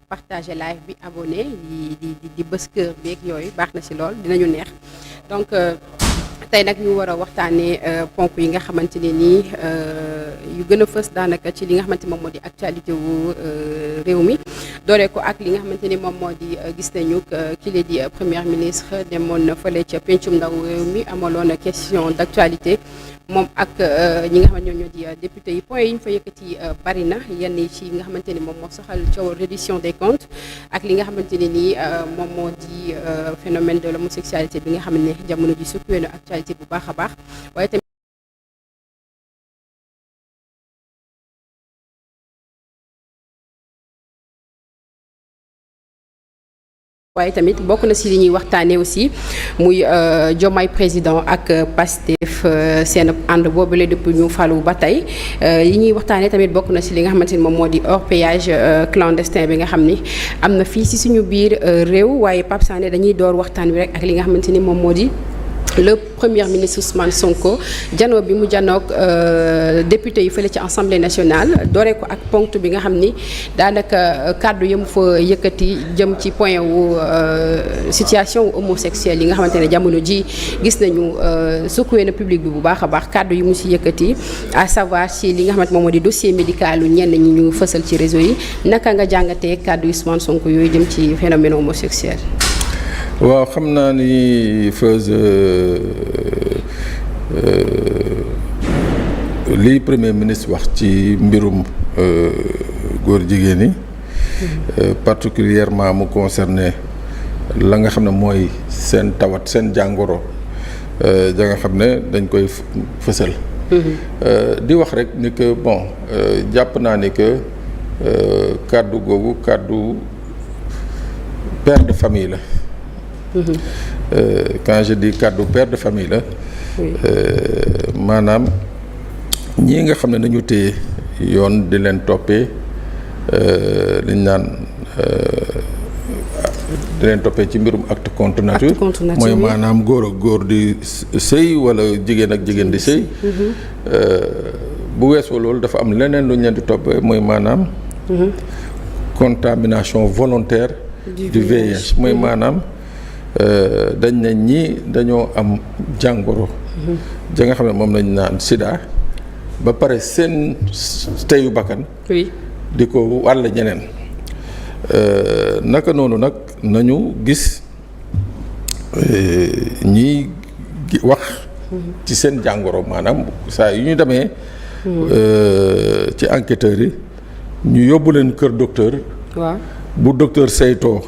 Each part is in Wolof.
partager live bi abonné di bës kër beeg yooyu baax na ci lool dinañu neex donc tey nag ñu war a waxtaanee ponk yi nga xamante ne nii yu gën a fës daanaka ci li nga xamante moom moo di actualité wu réew mi dooree ko ak li nga xamante ni moom moo di gis nañu ki la di premier ministre demoon na fële ca pencum ndaw réew mi amaloon question d'actualité moom ak ñi nga xamante ñoo di député yi point yi ñu fa yëkkati bari na yenn yi ci nga xamante ni moom moo soxal coow reddition des comptes ak li nga xamante ne nii moom moo di phénomène de l'homosexualité bi nga xam ne jamono ji secoué na actualité bu baax a baax waaye tamit bokk na ci li ñuy waxtaanee aussi muy Diomaye président ak Pastef seen ànd boobule depuis ñu falu ba tey yi ñuy waxtaanee tamit bokk na ci li nga xamante ni moom moo di hors péage clandestin bi nga xam ni am na fii ci suñu biir réew waaye Pape Sané dañuy door waxtaan wi rek ak li nga xamante ni moom moo di le premier ministre Ousmane Sonko janoo bi mu janoog député yi fële ci assemblée nationale dooree ko ak ponct bi nga xam ni daanaka kàddu yam fa yëkkati jëm ci point wu situation homosexuelle yi nga xamante ne jamono ji gis nañu secoué na public bi bu baax a baax kàddu yi mu si yëkkati à savoir ci li nga xamante moom moo di dossier médical lu ñenn ñi ñu fësal ci réseau yi naka nga jàngatee kàddu Ousmane Sonko yooyu jëm ci phénomène homosexuel. waaw xam naa ni lii premier ministre wax ci mbirum góor jigéen yi particulièrement mu concerné la nga xam ne mooy seen tawat seen jàngoro ja nga xam ne dañ koy fësal di wax rek ni que bon jàpp naa ni que kàddu googu kàddu père de famille la. Quand je dis kàddu père de famille la maanaam ñii nga xam ne nañu téye yoon di leen toppee liñ naan di leen toppee ci mbirum acte contre nature mooy maanaam góor ak góor di sëy wala jigéen ak jigéen di sëy bu weesoo loolu dafa am leneen lu ñu leen di toppee mooy maanaam contamination volontaire du VIH mooy maanaam dañ ne ñii dañoo am jàngoro ja nga xam ne moom lañ naan sida ba pare seen teyu bakkan di ko wàll ñeneen naka noonu nag nañu gis ñiy wax ci seen jàngoro maanaam saa yu ñu demee ci enquêteurs yi ñu yóbbu leen kër docteur bu docteur saytoo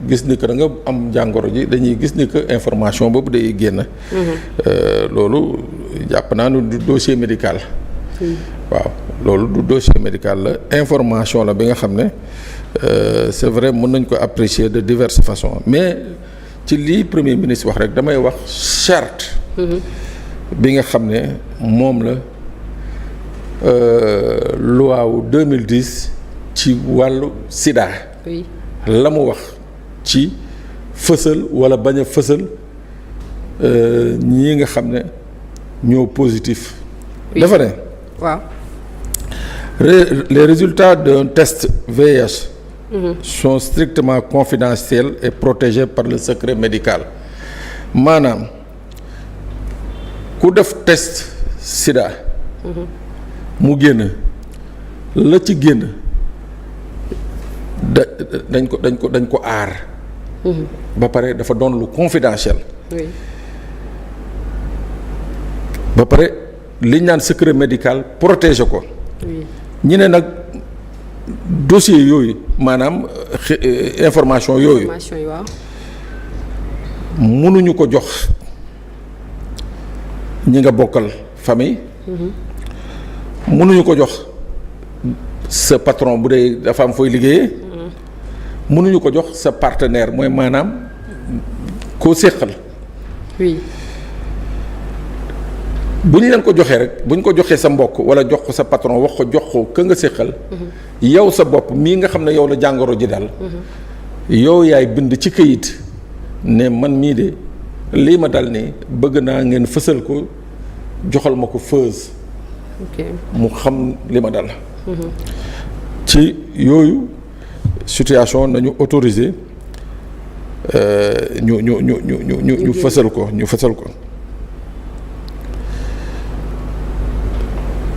gis ni que da nga am jàngoro ji dañuy gis ni que information boobu day génn. loolu jàpp naa ne du dossier médical. waaw loolu du dossier médical la information la bi nga xam ne c'est vrai mën nañ ko apprécier de diverses façons mais ci lii premier ministre wax rek damay wax charte. bi nga xam ne moom la loi wu 2010 ci wàllu sida. la mu wax. ci fësal wala bañ a fësal ñii nga xam ne ñoo positif. dafa ne. waaw. les résultats d'un test VIH. sont strictement confidentiels et protégés par le secret médical maanaam ku def test sida. mu génn la ci génn dañ ko aar. ba pare dafa doon lu confidentiel. ba pare liñ naan secret médical protéger ko. ñi ne nag dossier yooyu maanaam information yooyu. mënuñu ko jox ñi nga bokkal famille. mënuñu ko jox sa patron bu dee dafa am fooy liggéeyee. mënuñu ko jox sa partenaire mooy maanaam koo séqal. bu ñu leen ko joxee rek bu ñu ko joxee sa mbokk wala jox ko sa patron wax ko jox ko ka nga séqal. yow sa bopp mii nga xam ne yow la jàngoro ji dal. yow yaay bind ci këyit ne man mii de lii ma dal nii bëgg naa ngeen fësal ko joxal ma ko feuse. mu xam li ma dal. ci yooyu situation nañu autoriser ñu fësal ko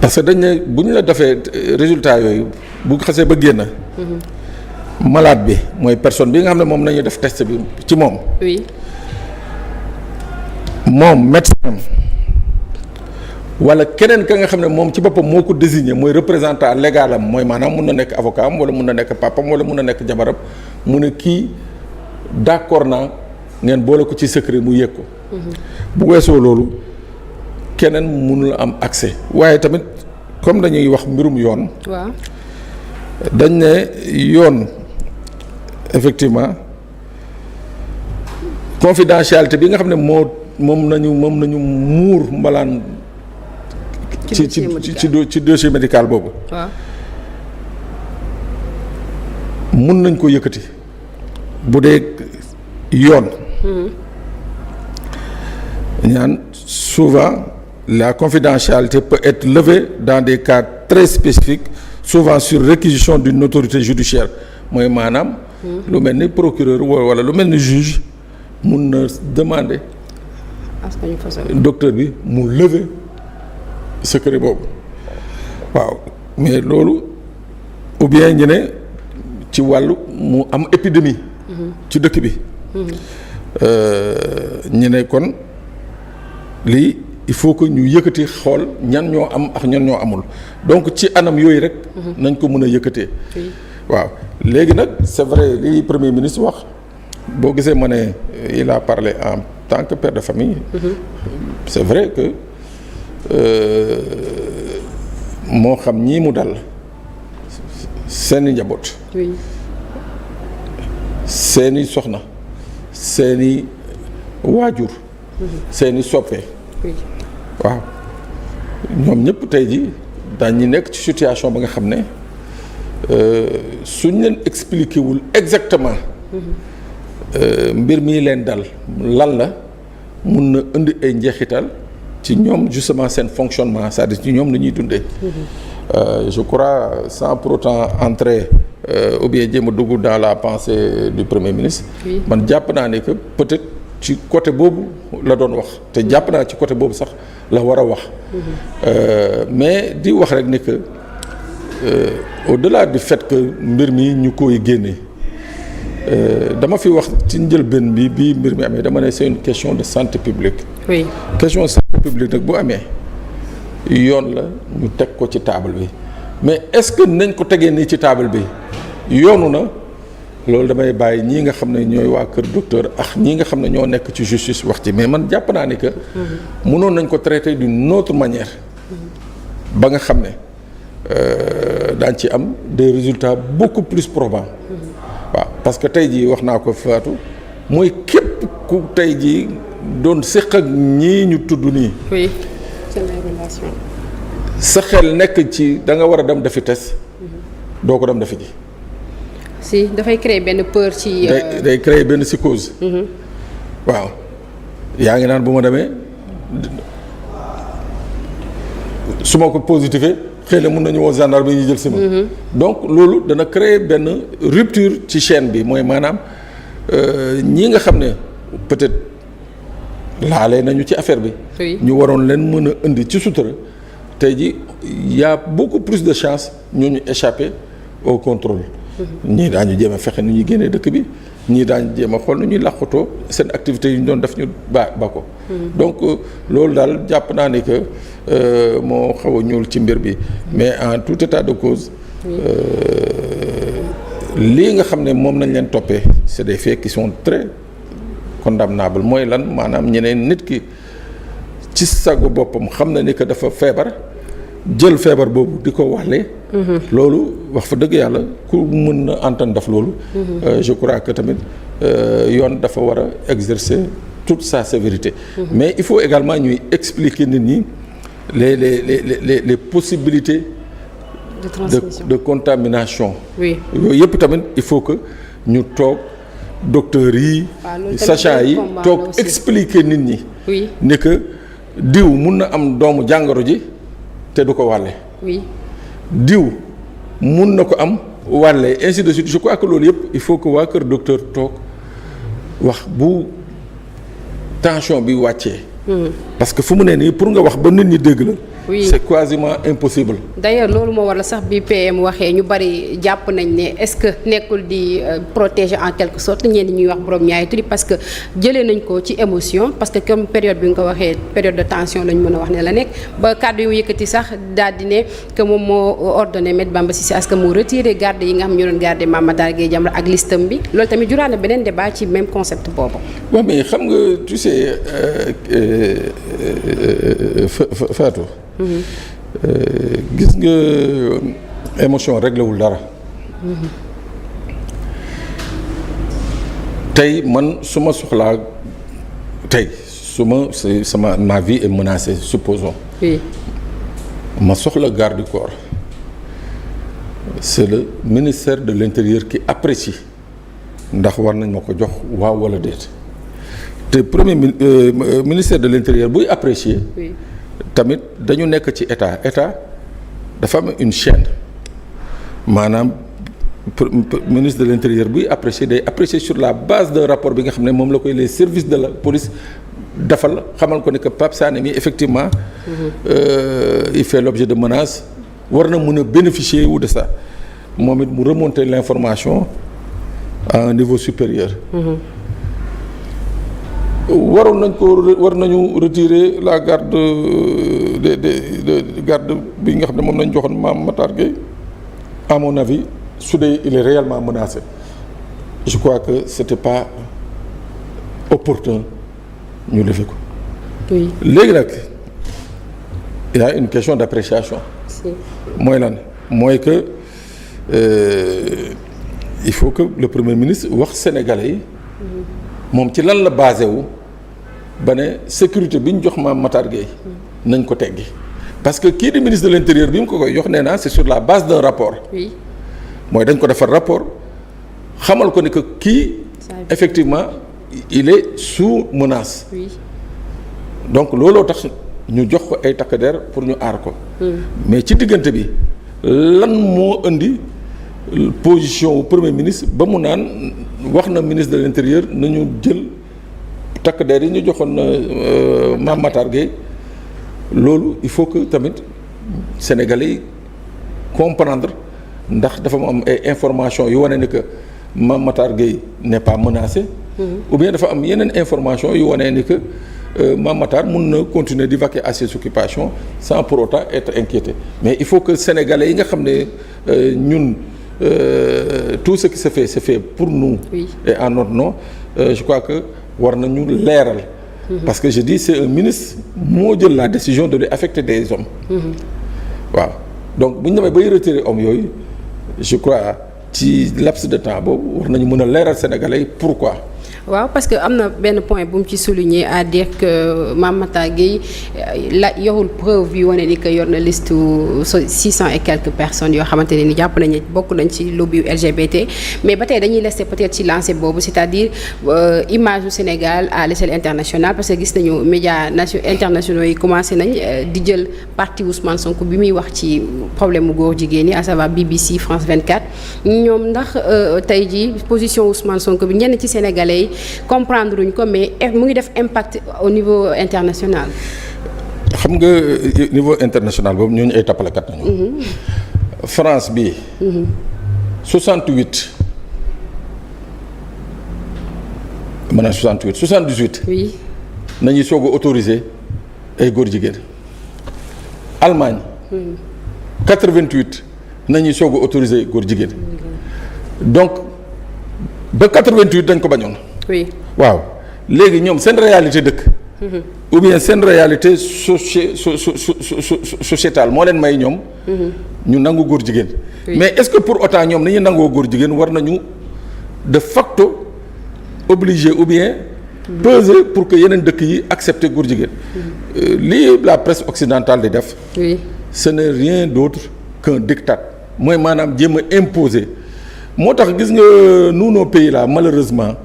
parce que dañ ne bu ñu la defee résultat yooyu bu xasee ba génn. malade bi mooy personne bi nga xam ne moom nañu def test bi ci moom. oui. moom médecin wala keneen ka nga xam ne moom ci boppam moo ko désigné mooy représentant légal am mooy maanaam mun na nekk avocat am wala mun na nekk papam wala mun na nekk jabaram mu ne kii d'accord naa ngeen boole ko ci secret mu yëg ko. bu weesoo loolu keneen mënul am accès waaye tamit comme dañuy wax mbirum yoon. waaw. dañ ne yoon effectivement confidentialité bi nga xam ne moom nañu muur mbalaan. ci dossier médical boobu. waaw. mun nañ ko yëkkati bu dee yoon. ñaan souvent la confidentialité peut être levée dans des cas très spécifiques souvent sur réquisition d'une autorité judiciaire mooy maanaam. lu mel ni procureur wala lu mel ni juge mun na demander. docteur bi mu lever secret boobu waaw mais loolu ou bien ñu ne ci wàllu mu am épidémie. ci dëkk bi. ñu ne kon lii il faut que ñu yëkkati xool ñan ñoo am ak ñan ñoo amul donc ci anam yooyu rek. nañ ko mën a yëkkatee. waaw léegi nag c'est vrai li premier ministre wax boo gisee ma ne il a parlé en tant que père de famille. c'est vrai que moo xam ñii mu dal seeni njaboot. seeni soxna seeni waajur. seeni soppe. waaw ñoom ñëpp tey ji daañu nekk ci situation ba nga xam ne suñ leen expliqué wul exactement mbir mi leen dal lan la mun na indi ay njeexital ci ñoom justement seen fonctionnement c'est-à-dire ci ñoom la ñuy dundee. Je crois sans pour autant entrer ou bien jéem a dugg dans la pensée du premier ministre. man jàpp naa ne que peut-être ci côté boobu la doon wax te jàpp naa ci côté boobu sax la war a wax. mais di wax rek ni que au-delà du fait que mbir mi ñu koy génne dama fi wax ci njëlbéen bi mbir mi amee dama ne c'est une question de santé publique. oui question de santé publique nag bu amee yoon la ñu teg ko ci table bi mais est-ce que nañ ko tegee nii ci table bi yoonu na. loolu damay bàyyi ñii nga xam ne ñooy waa kër docteur ak ñii nga xam ne ñoo nekk ci justice wax ci mais man jàpp naa ni que mënoon nañ ko traiter d'une autre manière ba nga xam ne daañ ci am des résultats beaucoup plus probants waaw parce que tey jii wax naa ko Fatou mooy képp ku tey jii doon séq ak ñii ñu tudd nii. oui c'est la relation. sa xel nekk ci da nga war a dem defi test doo ko dem defi ji. si dafay créer benn peur ci. day créer benn psychose. waaw yaa ngi naan bu ma demee su ma ko positifé xëy na mun nañu woo gendarme yi jël si ma. donc loolu dana créer benn rupture ci chaîne bi mooy maanaam ñii nga xam ne peut-être laalee nañu ci affaire bi. ñu waroon leen mën a indi ci sutura tey ji y a beaucoup plus de chance ñu échapper au contrôle. ñii daañu jéem a fexe nu ñuy génnee dëkk bi ñii daañu jéem a xool nu ñuy làqutoo seen activités yu ñu doon def ñu ba ko. donc loolu daal jàpp naa ne que moo xaw a ñuul ci mbir bi mais en tout état de cause lii nga xam ne moom nañ leen toppee c'est des faits qui sont très condamnables mooy lan maanaam ñeneen nit ki ci sagu boppam xam na ni que dafa feebar jël feebar boobu di ko wàllee. loolu wax fa dëgg yàlla ku mën na antan def loolu. je crois que tamit yoon dafa war a exercer toute sa sévérité. mais il faut également ñuy expliquer nit ñi les possibilités. de transmission de contamination. oui yooyu yëpp tamit il faut que ñu toog docteurs yi. sachants yi toog expliquer nit ñi. oui ne que diw mun na am doomu jàngoro ji te du ko wàlle. oui diw mun na ko am wàllee ainsi de suite je crois que loolu yëpp il faut que waa kër docteur toog wax bu tension bi wàccee. parce que fu mu ne nii pour nga wax ba nit ñi dégg la. oui c'est quasiment impossible. d'ailleurs loolu moo waral sax bi PM waxee ñu bari jàpp nañ ne est-ce que nekkul di protéger en quelque sorte ñenn ñuy wax borom ñaari turi parce que jëlee nañ ko ci émotion parce que comme période bi nga ko waxee période de tension lañ mën a wax ne la nekk ba kàddu yu mu yëkkati sax daal di ne que moom moo ordonné Maître Bamba Cissé à ce que mu retiré garde yi nga xam ñu doon garder Mame Matar Gueye Jamra ak listam bi loolu tamit juraat na beneen débat ci même concept boobu. waaw mais xam nga tu sais Fatou. gis nga émotion réglewul dara. tey man su ma soxlaa tey ma vie est menacée supposons. oui. ma soxla garde du corps c'est le ministère de l'intérieur qui apprécie ndax war nañ ma ko jox waaw wala déet te premier ministère de l'intérieur buy apprécier. oui. tamit dañu nekk ci état dafa am une chaîne maanaam ministre de l'intérieur buy apprécier day apprécier sur la base d'un rapport bi nga xam ne moom la koy les services de la police defal xamal ko ne que Pape Sané mi effectivement il fait l'objet de menaces war na mën a bénéficier wu de ça moom it mu remonter l'information à un niveau supérieur. war nañu retirer la garde de garde bi nga xam ne moom lañ joxoon Mame Matar Gueye à mon avis su dee il est réellement menacé je crois que c'était pas opportun ñu defee ko. oui. léegi nag il y a une question d'appréciation. si. mooy lan mooy que il faut que le premier ministre wax sénégalais yi. moom ci lan la basé wu ba ne sécurité bi ñu jox Mame Matar Gueye nañ ko teggi parce que kii di ministre de l'intérieur bi mu ko koy jox nee naa c'est sur la base d'un rapport. oui. mooy dañ ko defar rapport xamal ko ne que kii effectivement il est sous menace. oui. donc looloo tax ñu jox ko ay takk der pour ñu aar ko. mais ci diggante bi lan moo indi position wu premier ministre ba mu naan wax na ministre de l'intérieur nañu jël takk der yi ñu joxoon Mame Matar Gueye loolu il faut que tamit sénégalais yi comprendre ndax dafa mu am ay information yu wane ni que Mame Matar Gueye n'est pas menacé. ou bien dafa am yeneen information yu wane ni que Mame Matar mun na continuer di vaquer à ses occupations sans pour autant être inquiété mais il faut que sénégalais yi nga xam ne ñun tout ce qui se fait c'est fait pour nous. oui. et en notre nom je crois que war nañu leeral. parce que je dis c'est un ministre moo jël la décision de lui affecter des hommes. waaw donc bu ñu demee bay retirer hommes yooyu je crois ci laps de temps boobu war nañu mën a leeral sénégalais yi pourquoi. waaw parce que am na benn point bu mu ci souligner à dire que Mame Matar Gueye yorul preuve yu wane ni que yor na liste 600 et quelques personnes yoo xamante ne ni jàpp nañu bokk nañ ci lobby LGBT mais ba tey dañuy rester peut-être ci lancé boobu c'est-à-dire image du Sénégal à l'échelle internationale parce que gis nañu médias internationaux yi commencé nañ di jël parti Ousmane Sonko bi muy wax ci problème mu góor jigéen yi à savoir BBC France 24 ñoom ndax tey jii position Ousmane Sonko bi ñenn ci sénégalais yi comprendre uñ ko mais mu ngi def impact au niveau international. xam nga niveau international boobu ñooñu ay tappalekat nañu. France bi 68 maanaam 78. oui. nañuy soog a autoriser ay góor jigéen. Allemagne. 88 nañuy soog a autoriser góor jigéen. donc ba 88 dañ ko bañoon. oui. waaw léegi ñoom seen réalité dëkk. ou bien seen réalité sociétale moo leen may ñoom. ñu nangu góor jigéen. mais est-ce que pour autant ñoom ni ñu nangoo góor jigéen war nañu de facto obligé ou bien peser pour que yeneen dëkk yi accepter góor jigéen. lii la presse occidentale di def. oui. ce n'est rien d'autre qu'un diktat mooy maanaam jéem a imposer. moo tax gis nga nous nos pays là malheureusement.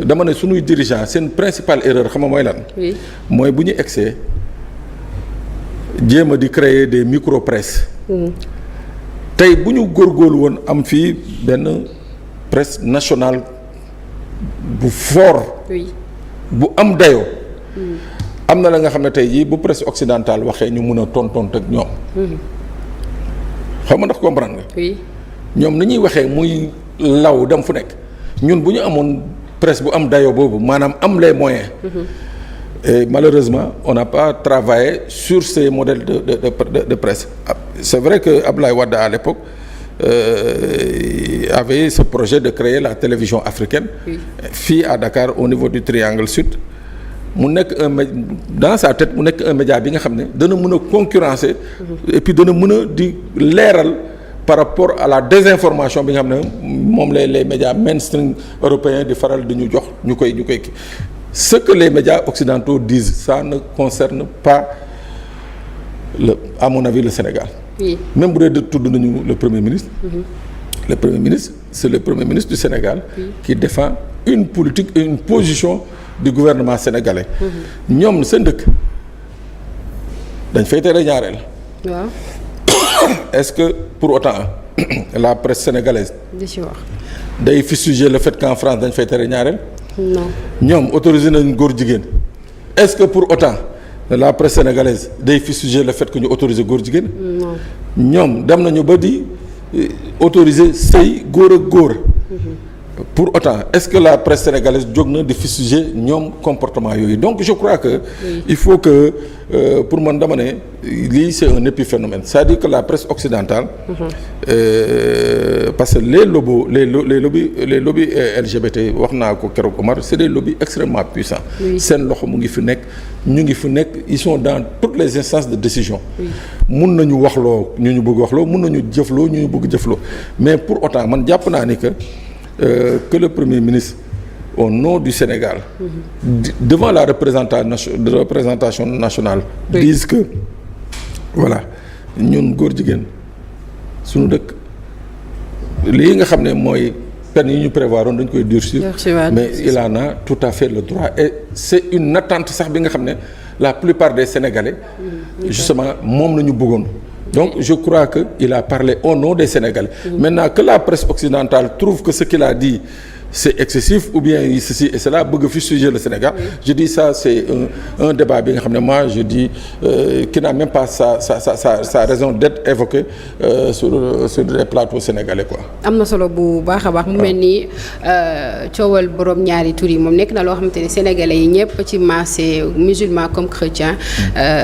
dama ne suñuy dirigeants seen principale erreur xam nga mooy lan. oui. mooy bu ñu egsee jéem a di créer des micro-presse. tey bu ñu góorgóorlu woon am fii benn presse nationale bu fort. bu am dayoo. am na la nga xam ne tey jii bu presse occidentale waxee ñu mun a tontonte ak ñoom. xam nga ndax comprendre nga. oui ñoom ni ñuy waxee muy law dem fu nekk ñun bu ñu amoon presse bu am dayoo boobu maanaam am les moyens. Et malheureusement on n'a pas travaillé sur ces modèles de presse. C'est vrai que Abdoulaye Wade à l'époque avait ce projet de créer la télévision africaine. Fii à Dakar au niveau du triangle sud. mu nekk dans sa tête mu nekk un média bi nga xam ne dana mën a concurrencer. et puis dana mën a di leeral par rapport à la désinformation bi nga xam ne moom les médias mainstream européens di faral di ñu jox ñu koy kii. Ce que les médias occidentaux disent ça ne concerne pas à mon avis le Sénégal. Oui. Même bu dee tudd nañu le premier ministre. Le premier ministre c'est le premier ministre du Sénégal. Qui défend une politique et une position du gouvernement sénégalais. ñoom seen dëkk dañ fay tere ñaareel. waaw. Est-ce que pour autant la presse sénégalaise. day fustiger le fait qu'en France dañ fay tere ñaareel. non ñoom autorisé nañ góor jigéen. Est-ce que pour autant la presse sénégalaise day fustiger le fait que ñu autoriser góor jigéen. non ñoom dem nañu ba di autoriser sëy góor ak góor. Pour autant est-ce que la presse sénégalaise jóg na di fustiger ñoom comportement yooyu donc je crois que il faut que pour man dama ne lii c'est un épiphénomène c'est-à-dire que la presse occidentale parce que les lobbies LGBT wax naa ko keroog Omar c'est des lobbies extrêmement puissants seen loxo mu ngi fi nekk ñu ngi fi nekk ils sont dans toutes les instances de décision mun nañu waxloo ñu bëgg waxloo mun nañu jëfloo ñu bëgg jëfloo mais pour autant man jàpp naa ni que le Premier ministre au nom du Sénégal devant la représentation nationale dise que voilà ñun góor jigéen suñu dëkk lii nga xam ne mooy peine yi ñu prévoir woon dañ koy durcir mais il en a tout à fait le droit et c'est une attente sax bi nga xam ne la plupart des Sénégalais justement moom la ñu bëggoon. Donc je crois que il a parlé au nom des Sénégalais. Maintenant que la presse occidentale trouve que ce qu'il a dit c'est excessif ou bien ceci et cela bëgg fustiger le Sénégal. Je dis ça c'est un débat bi nga xam ne moi je dis qui n'a même pas sa raison d'être évoqué sur les plateaux sénégalais quoi. am na solo bu baax a baax mu mel ni coowal borom ñaari tur yi moom nekk na loo xamante ne sénégalais yi ñëpp ci massé musulman comme chrétien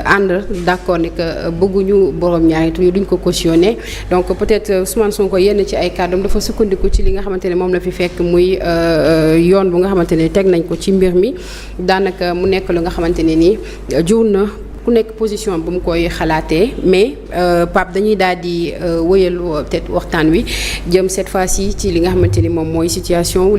ànd d'accord ne que bëgguñu borom ñaari tur yi duñ ko cautionner donc peut-être Ousmane Sonko yenn ci ay kàddoom dafa sukkandiku ci li nga xamante ne moom la fi fekk muy yoon bu nga xamante ne teg nañ ko ci mbir mi daanaka mu nekk lu nga xamante ne nii jur na ku nekk position bu mu koy xalaatee mais Pape dañuy daal di wëyal peut-être waxtaan wi jëm cette fois-ci ci li nga xamante ni moom mooy situation